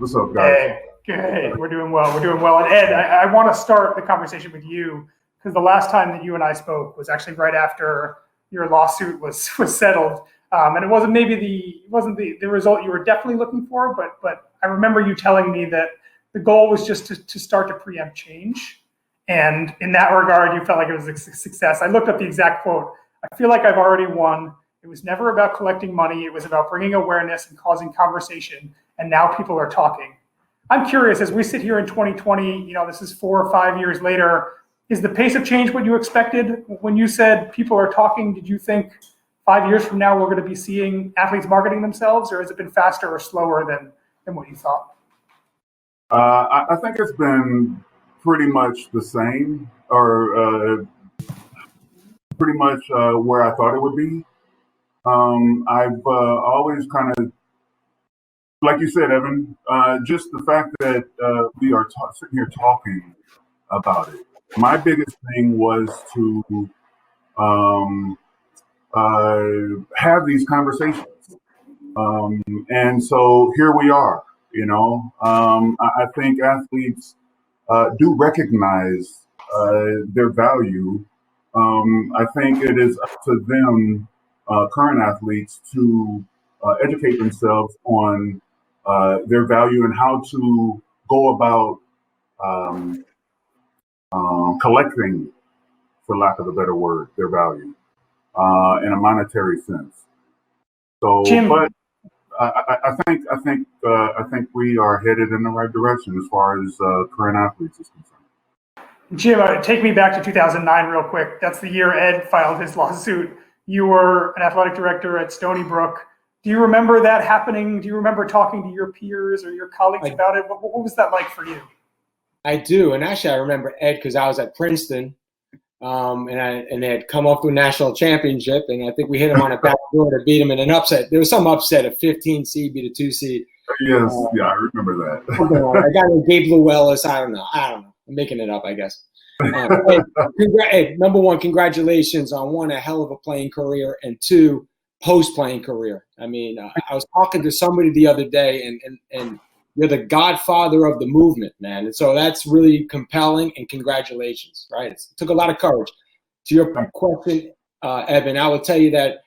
What's up, guys? Hey, good. We're doing well. We're doing well. And Ed, I want to start the conversation with you because the last time that you and I spoke was actually right after your lawsuit was settled, and it wasn't the result you were definitely looking for, but I remember you telling me that the goal was just to start to preempt change, and in that regard, you felt like it was a success. I looked up the exact quote. I feel like I've already won. It was never about collecting money. It was about bringing awareness and causing conversation. And now people are talking. I'm curious, as we sit here in 2020, this is 4 or 5 years later, is the pace of change what you expected? When you said people are talking, did you think 5 years from now we're going to be seeing athletes marketing themselves, or has it been faster or slower than what you thought? I think it's been pretty much the same, or pretty much where I thought it would be. I've always kind of, like you said, Evan, just the fact that we are sitting here talking about it. My biggest thing was to have these conversations. And so here we are, I think athletes do recognize their value. I think it is up to them, current athletes, to educate themselves on their value and how to go about collecting, for lack of a better word, their value in a monetary sense. So, Jim, but I think we are headed in the right direction as far as current athletes is concerned. Jim, take me back to 2009 real quick. That's the year Ed filed his lawsuit. You were an athletic director at Stony Brook. Do you remember that happening? Do you remember talking to your peers or your colleagues about it? What was that like for you? I do, and actually I remember Ed because I was at Princeton, and they had come up to a national championship, and I think we hit him on a back door to beat him in an upset. There was some upset, a 15 seed beat a 2 seed. Yes, yeah, I remember that. I got a Gabe Llewellyn. I don't know. I'm making it up, I guess. Hey, number one, congratulations on one, a hell of a playing career, and two, post-playing career. I mean, I was talking to somebody the other day, and you're the godfather of the movement, man. And so that's really compelling, and congratulations, right? It took a lot of courage. To your question, Evan, I will tell you that,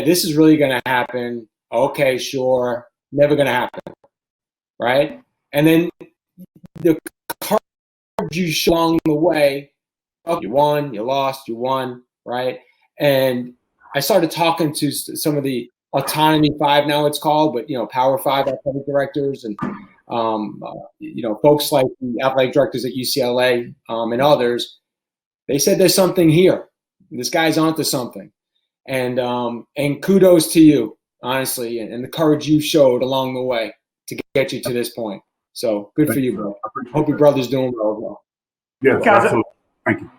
this is really going to happen. Okay, sure. Never going to happen, right? And then the courage you show along the way, you won, you lost, you won, right? And I started talking to some of the Autonomy 5 now it's called, but Power 5 athletic directors and folks like the athletic directors at UCLA and others. They said there's something here. This guy's onto something, and kudos to you, honestly, and the courage you showed along the way to get you to this point. So good for you, bro. Hope your brother's doing well. Yes, absolutely. Thank you.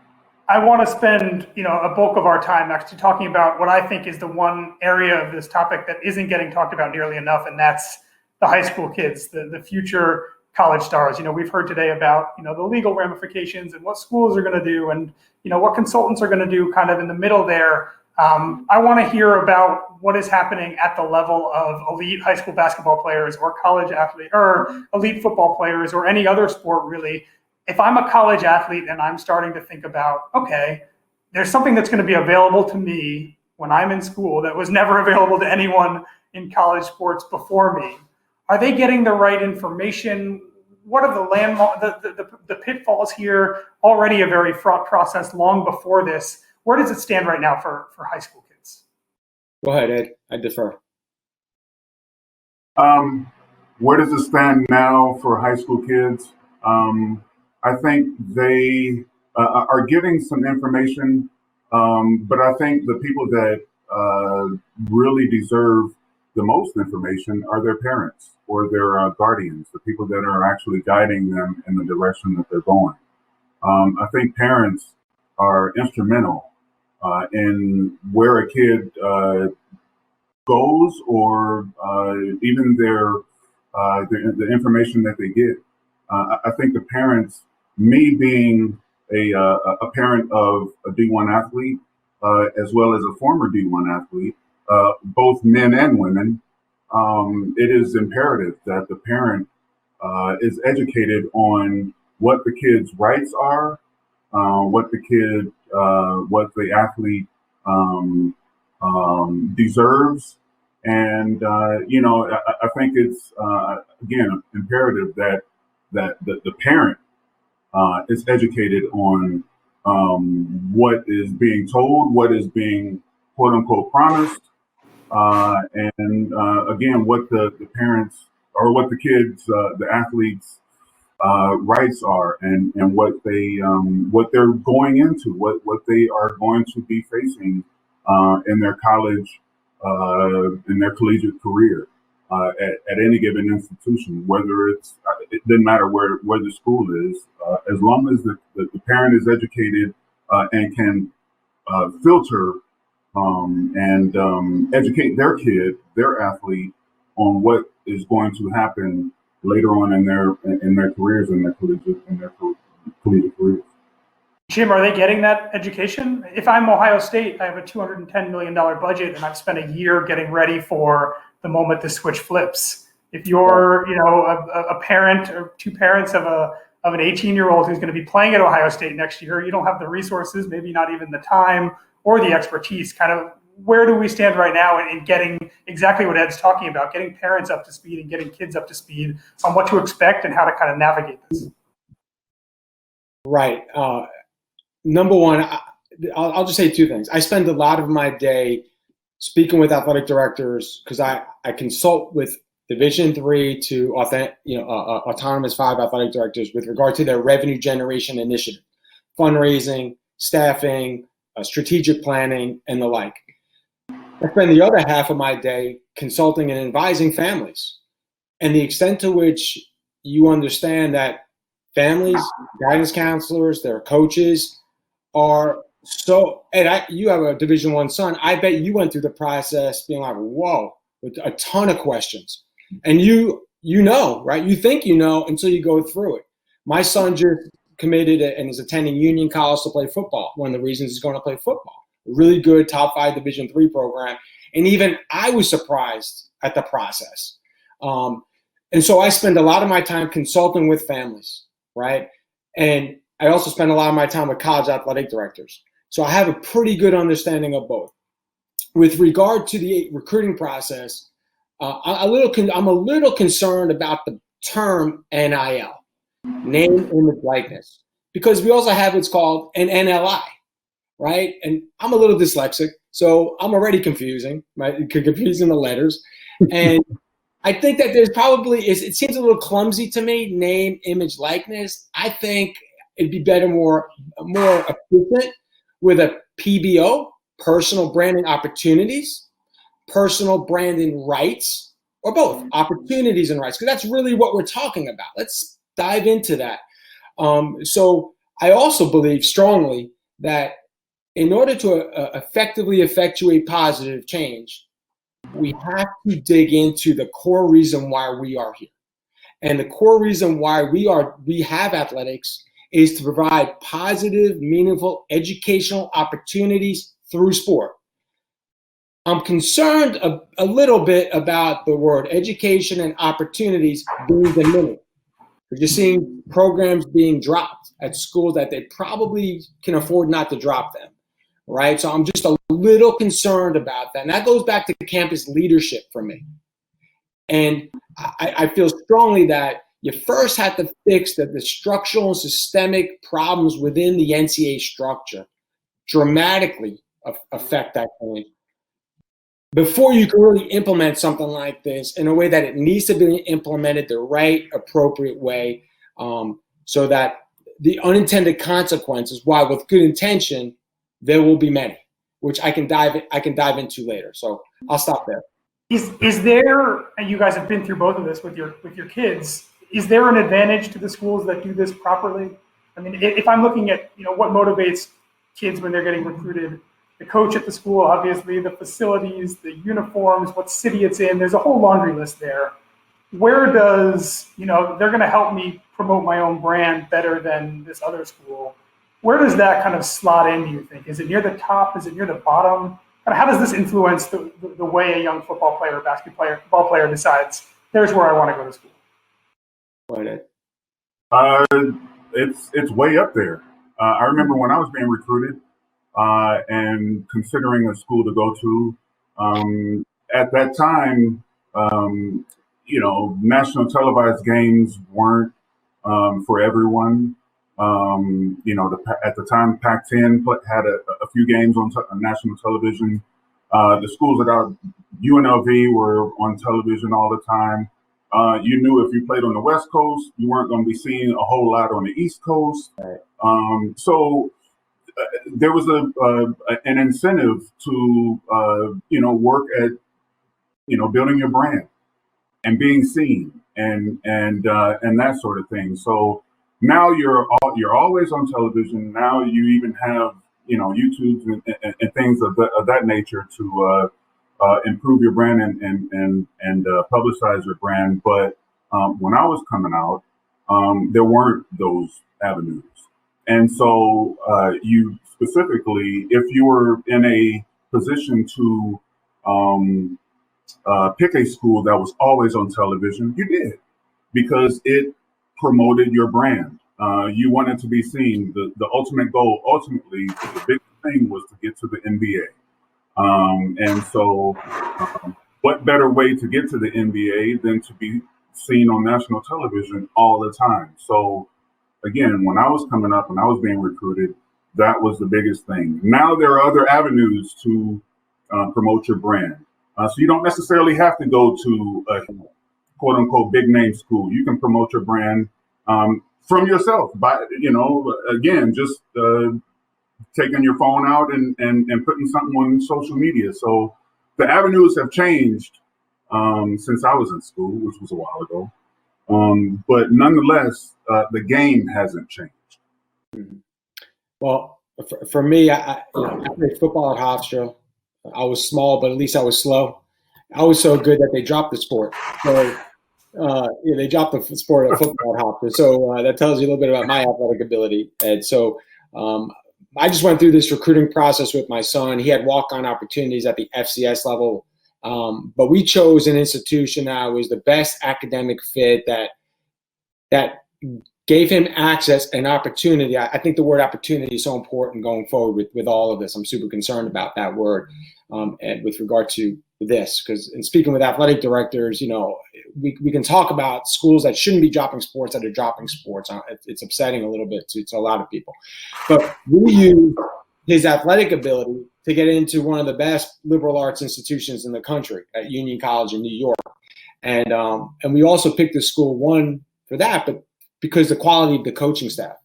I want to spend, a bulk of our time actually talking about what I think is the one area of this topic that isn't getting talked about nearly enough, and that's the high school kids, the future college stars. We've heard today about, the legal ramifications and what schools are going to do and, what consultants are going to do kind of in the middle there. I want to hear about what is happening at the level of elite high school basketball players or college athlete or elite football players or any other sport, really. If I'm a college athlete and I'm starting to think about, okay, there's something that's going to be available to me when I'm in school that was never available to anyone in college sports before me. Are they getting the right information? What are the pitfalls here? Already a very fraught process long before this. Where does it stand right now for high school kids? Go ahead, Ed. I defer. Where does it stand now for high school kids? I think they are getting some information, but I think the people that really deserve the most information are their parents or their guardians, the people that are actually guiding them in the direction that they're going. I think parents are instrumental in where a kid goes or even the information that they get. I think the parents, me being a parent of a D1 athlete, as well as a former D1 athlete, both men and women, it is imperative that the parent is educated on what the kid's rights are, what the athlete deserves, and I think it's again imperative that the parent is educated on what is being told, what is being quote unquote promised, and again, what the parents or what the kids, the athletes' rights are, and what they're going into, what they are going to be facing in their college, in their collegiate career. At any given institution, whether it doesn't matter where the school is, as long as the parent is educated and can filter and educate their kid, their athlete, on what is going to happen later on in their careers, in their collegiate careers. Jim, are they getting that education? If I'm Ohio State, I have a $210 million budget, and I've spent a year getting ready for the moment the switch flips. If you're, a parent or two parents of an 18-year-old who's going to be playing at Ohio State next year, you don't have the resources, maybe not even the time or the expertise. Kind of, where do we stand right now in getting exactly what Ed's talking about, getting parents up to speed and getting kids up to speed on what to expect and how to kind of navigate this? Right. Number one, I'll just say two things. I spend a lot of my day speaking with athletic directors because I consult with Division III to Autonomous 5 athletic directors with regard to their revenue generation initiative, fundraising, staffing, strategic planning, and the like. I spend the other half of my day consulting and advising families. And the extent to which you understand that families, guidance counselors, their coaches are so, and you have a Division I son, I bet you went through the process being like, whoa, with a ton of questions. And you know, right? You think you know until you go through it. My son just committed and is attending Union College to play football. One of the reasons he's going to play football. A really good top 5 Division III program. And even I was surprised at the process. And so I spend a lot of my time consulting with families, right? And I also spend a lot of my time with college athletic directors. So I have a pretty good understanding of both. With regard to the recruiting process, I'm a little concerned about the term NIL, name, image, likeness, because we also have what's called an NLI, right? And I'm a little dyslexic, so I'm already confusing the letters. And I think that there's probably it seems a little clumsy to me, name, image, likeness. I think it'd be better, more efficient with a PBO, personal branding opportunities, personal branding rights, or both, opportunities and rights, because that's really what we're talking about. Let's dive into that. So I also believe strongly that in order to effectively effectuate positive change, we have to dig into the core reason why we are here. And the core reason why we have athletics is to provide positive, meaningful educational opportunities through sport. I'm concerned a little bit about the word education and opportunities being diminished. We're just seeing programs being dropped at schools that they probably can afford not to drop them, right? So I'm just a little concerned about that. And that goes back to campus leadership for me. And I feel strongly that you first have to fix the structural and systemic problems within the NCAA structure, dramatically affect that point, before you can really implement something like this in a way that it needs to be implemented the right, appropriate way, so that the unintended consequences, while with good intention, there will be many, which I can dive into later. So I'll stop there. Is there, and you guys have been through both of this with your kids, is there an advantage to the schools that do this properly? I mean, if I'm looking at what motivates kids when they're getting recruited, the coach at the school, obviously, the facilities, the uniforms, what city it's in, there's a whole laundry list there. Where does, they're going to help me promote my own brand better than this other school. Where does that kind of slot in, do you think? Is it near the top? Is it near the bottom? how does this influence the way a young football player, basketball player decides, here's where I want to go to school? It's way up there. I remember when I was being recruited and considering a school to go to. At that time, national televised games weren't for everyone. At the time, Pac-10 had a few games on national television. The schools that are UNLV were on television all the time. You knew if you played on the West Coast, you weren't going to be seen a whole lot on the East Coast. Right. So there was an incentive to work at building your brand and being seen and that sort of thing. So now you're always on television. Now you even have YouTube and things of that nature to improve your brand and publicize your brand. But when I was coming out, there weren't those avenues. And so you specifically, if you were in a position to pick a school that was always on television, you did, because it promoted your brand. You wanted to be seen. The ultimate goal, ultimately, the big thing was to get to the NBA. And so what better way to get to the NBA than to be seen on national television all the time? So again, when I was coming up and I was being recruited, that was the biggest thing. Now there are other avenues to promote your brand. So you don't necessarily have to go to a quote unquote big name school. You can promote your brand from yourself by, again, just taking your phone out and putting something on social media. So the avenues have changed since I was in school, which was a while ago. But nonetheless, the game hasn't changed. Well, for me, I played football at Hofstra. I was small, but at least I was slow. I was so good that they dropped the sport. So they dropped the sport of football at Hofstra. So that tells you a little bit about my athletic ability. And so I just went through this recruiting process with my son. He had walk-on opportunities at the FCS level. But we chose an institution that was the best academic fit that gave him access and opportunity. I think the word opportunity is so important going forward with all of this. I'm super concerned about that word and with regard to this, because in speaking with athletic directors, we can talk about schools that shouldn't be dropping sports that are dropping sports. It's upsetting a little bit to a lot of people. But we use his athletic ability to get into one of the best liberal arts institutions in the country at Union College in New York. And we also picked the school, one, for that, but because the quality of the coaching staff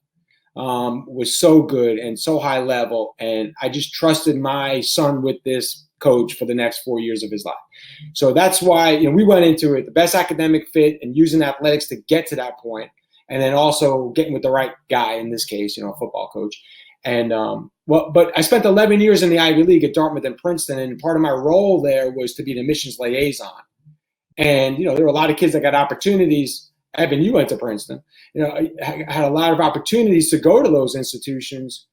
was so good and so high level. And I just trusted my son with this coach for the next 4 years of his life. So that's why we went into it, the best academic fit and using athletics to get to that point, and then also getting with the right guy, in this case, a football coach. And but I spent 11 years in the Ivy League at Dartmouth and Princeton, and part of my role there was to be an admissions liaison. And there were a lot of kids that got opportunities. Evan, you went to Princeton. I had a lot of opportunities to go to those institutions.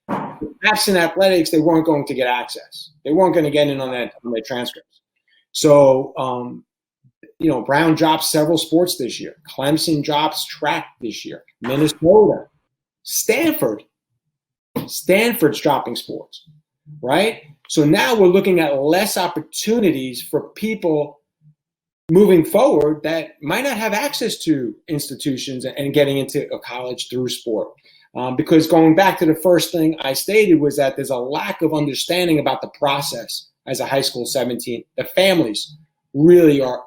Absent athletics, they weren't going to get access. They weren't going to get in on their transcripts. So, Brown dropped several sports this year. Clemson drops track this year. Minnesota, Stanford's dropping sports, right? So now we're looking at less opportunities for people moving forward that might not have access to institutions and getting into a college through sport. Because going back to the first thing I stated was that there's a lack of understanding about the process as a high school 17. The families really are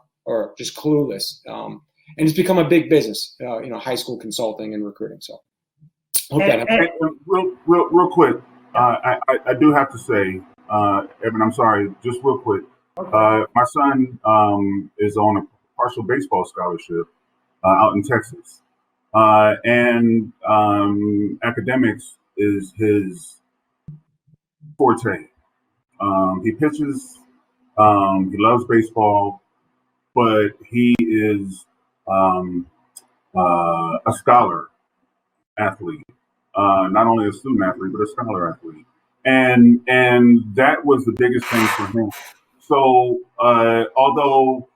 just clueless. And it's become a big business, high school consulting and recruiting. So hope that real quick, I do have to say, Evan, I'm sorry, just real quick. My son is on a partial baseball scholarship out in Texas. And academics is his forte. He pitches, he loves baseball, but he is a scholar athlete. Not only a student athlete, but a scholar athlete. and that was the biggest thing for him. So although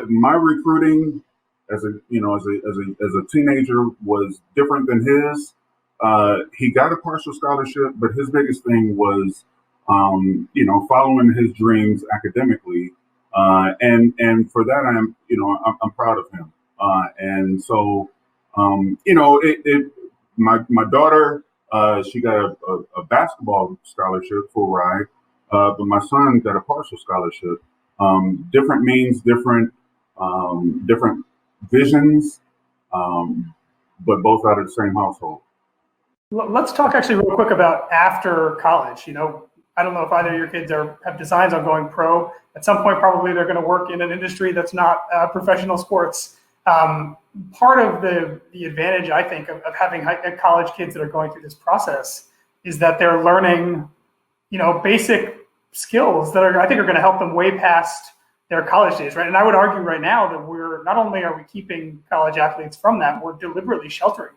my recruiting as a as a teenager was different than his, he got a partial scholarship, but his biggest thing was following his dreams academically, and for that I'm proud of him. And so my daughter, she got a basketball scholarship, full ride, but my son got a partial scholarship. Different means, different visions, but both out of the same household. Let's talk actually real quick about after college. I don't know if either of your kids have designs on going pro. At some point, probably they're going to work in an industry that's not professional sports. Part of the advantage, I think, of having college kids that are going through this process is that they're learning, basic skills that I think are going to help them way past their college days, right? And I would argue right now that we're not only are we keeping college athletes from that, we're deliberately sheltering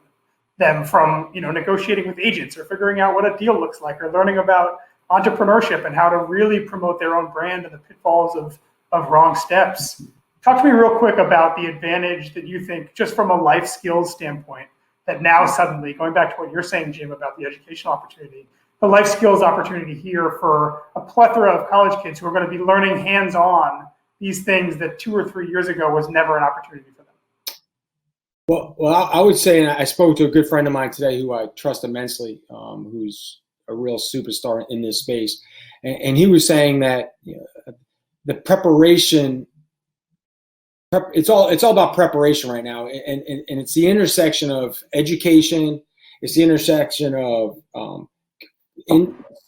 them from, negotiating with agents or figuring out what a deal looks like or learning about entrepreneurship and how to really promote their own brand and the pitfalls of wrong steps. Talk to me real quick about the advantage that you think, just from a life skills standpoint, that now suddenly, going back to what you're saying, Jim, about the educational opportunity, the life skills opportunity here for a plethora of college kids who are going to be learning hands-on these things that 2 or 3 years ago was never an opportunity for them. Well, I would say, and I spoke to a good friend of mine today who I trust immensely, who's a real superstar in this space, and he was saying that the preparation. It's all about preparation right now, and it's the intersection of education. It's the intersection of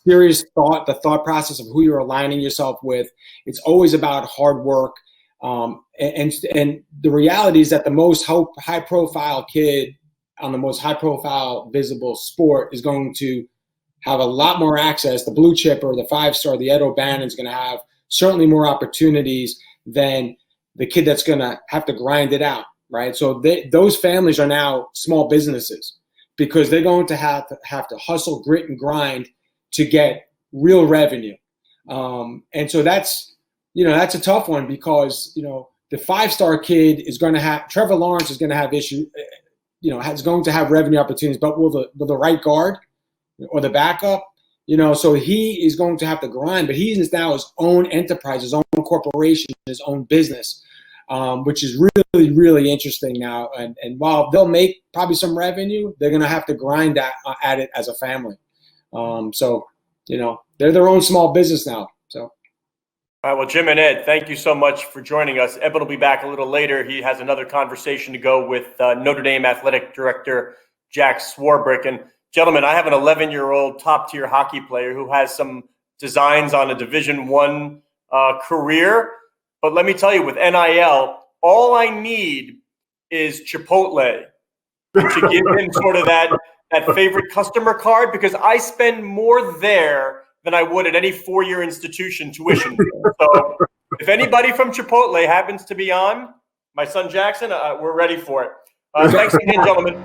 serious thought, the thought process of who you're aligning yourself with. It's always about hard work, and the reality is that the most high-profile kid on the most high-profile visible sport is going to have a lot more access. The blue chip or the 5-star, the O Bannons, is going to have certainly more opportunities than the kid that's going to have to grind it out, right? So those families are now small businesses because they're going to have to hustle, grit, and grind to get real revenue. And so that's a tough one because, the 5-star kid is going to have, Trevor Lawrence is going to have issues, is going to have revenue opportunities, but will the right guard or the backup, so he is going to have to grind, but he is now his own enterprise, his own corporation, his own business, which is really, really interesting now. And while they'll make probably some revenue, they're going to have to grind at it as a family. So they're their own small business now. So. All right, well, Jim and Ed, thank you so much for joining us. Eben will be back a little later. He has another conversation to go with Notre Dame Athletic Director Jack Swarbrick. And gentlemen, I have an 11-year-old top-tier hockey player who has some designs on a Division I career. But let me tell you, with NIL, all I need is Chipotle to give him sort of that favorite customer card, because I spend more there than I would at any 4-year institution tuition. So if anybody from Chipotle happens to be on, my son Jackson, we're ready for it. Thanks again, gentlemen.